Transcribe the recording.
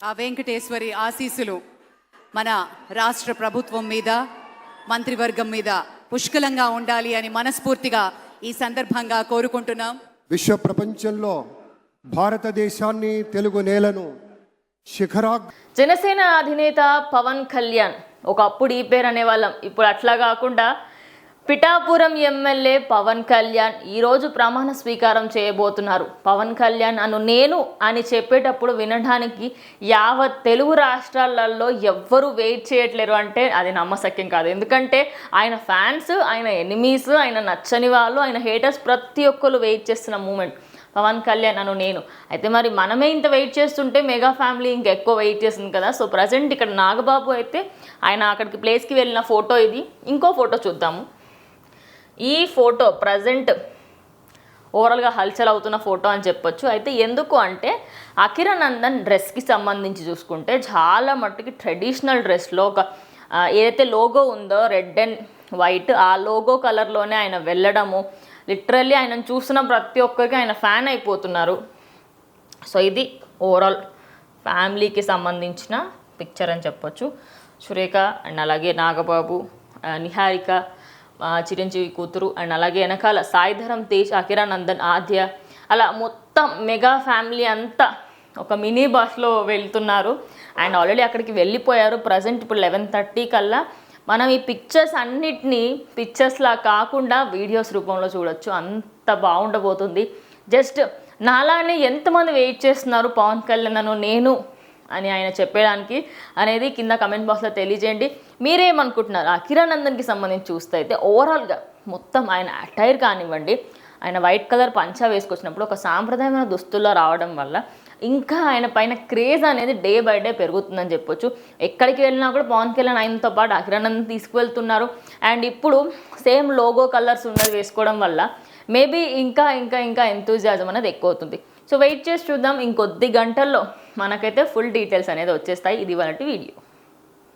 ఆ వెంకటేశ్వరి ఆశీస్సులు మన రాష్ట్ర ప్రభుత్వం మీద మంత్రివర్గం మీద పుష్కలంగా ఉండాలి అని మనస్ఫూర్తిగా ఈ సందర్భంగా కోరుకుంటున్నాం. విశ్వ ప్రపంచంలో భారతదేశాన్ని తెలుగు నేలను జనసేన అధినేత పవన్ కళ్యాణ్ ఒకప్పుడు ఈ పేరు అనేవాళ్ళం, ఇప్పుడు అట్లా కాకుండా పిఠాపురం ఎమ్మెల్యే పవన్ కళ్యాణ్ ఈరోజు ప్రమాణ స్వీకారం చేయబోతున్నారు. పవన్ కళ్యాణ్ నేను అని చెప్పేటప్పుడు వినడానికి యావత్ తెలుగు రాష్ట్రాలలో ఎవ్వరూ వెయిట్ చేయట్లేరు అంటే అది నమ్మశక్యం కాదు. ఎందుకంటే ఆయన ఫ్యాన్స్, ఆయన ఎనిమీస్, ఆయన నచ్చని వాళ్ళు, ఆయన హేటర్స్ ప్రతి ఒక్కరు వెయిట్ చేస్తున్న మూమెంట్ పవన్ కళ్యాణ్ నేను. అయితే మరి మనమే ఇంత వెయిట్ చేస్తుంటే మెగా ఫ్యామిలీ ఇంకెక్కువ వెయిట్ చేస్తుంది కదా. సో ప్రజెంట్ ఇక్కడ నాగబాబు అయితే ఆయన అక్కడికి ప్లేస్కి వెళ్ళిన ఫోటో ఇది. ఇంకో ఫోటో చూద్దాము. ఈ ఫోటో ప్రజెంట్ ఓవరాల్గా హల్చల్ అవుతున్న ఫోటో అని చెప్పొచ్చు. అయితే ఎందుకు అంటే అకిరానందన్ డ్రెస్కి సంబంధించి చూసుకుంటే చాలా మట్టుకి ట్రెడిషనల్ డ్రెస్లో ఒక ఏదైతే లోగో ఉందో రెడ్ అండ్ వైట్, ఆ లోగో కలర్లోనే ఆయన వెళ్ళడము, లిటరల్లీ ఆయనను చూసిన ప్రతి ఒక్కరికి ఆయన ఫ్యాన్ అయిపోతున్నారు. సో ఇది ఓవరాల్ ఫ్యామిలీకి సంబంధించిన పిక్చర్ అని చెప్పొచ్చు. సురేఖ అండ్ అలాగే నాగబాబు, నిహారిక, చిరంజీవి కూతురు అండ్ అలాగే వెనకాల సాయిధరం తేజ్, అకిరానందన్, ఆద్య, అలా మొత్తం మెగా ఫ్యామిలీ అంతా ఒక మినీ బస్లో వెళ్తున్నారు. అండ్ ఆల్రెడీ అక్కడికి వెళ్ళిపోయారు. ప్రజెంట్ ఇప్పుడు 11:30 కల్లా మనం ఈ పిక్చర్స్ అన్నిటినీ పిక్చర్స్లా కాకుండా వీడియోస్ రూపంలో చూడొచ్చు. అంత బాగుండబోతుంది. జస్ట్ నాలానే ఎంతమంది వెయిట్ చేస్తున్నారు పవన్ కళ్యాణ్ నేను అని ఆయన చెప్పేయడానికి అనేది కింద కమెంట్ బాక్స్లో తెలియజేయండి. మీరేమనుకుంటున్నారు? అకిరానందన్కి సంబంధించి చూస్తే అయితే ఓవరాల్గా మొత్తం ఆయన అటైర్ కానివ్వండి, ఆయన వైట్ కలర్ పంచా వేసుకొచ్చినప్పుడు ఒక సాంప్రదాయమైన దుస్తుల్లో రావడం వల్ల ఇంకా ఆయన పైన క్రేజ్ అనేది డే బై డే పెరుగుతుందని చెప్పొచ్చు. ఎక్కడికి వెళ్ళినా కూడా పవన్ కళ్యాణ్ ఆయనతో పాటు అకిరానందన్ తీసుకువెళ్తున్నారు. అండ్ ఇప్పుడు సేమ్ లోగో కలర్స్ ఉన్నది వేసుకోవడం వల్ల మేబీ ఇంకా ఇంకా ఇంకా ఎంతూజియాజం అనేది ఎక్కువ అవుతుంది. సో వెయిట్ చేసి చూద్దాం. ఇంకొద్ది గంటల్లో మనకైతే ఫుల్ డీటెయిల్స్ అనేది వచ్చేస్తాయి. ఇది వాళ్ళ వీడియో.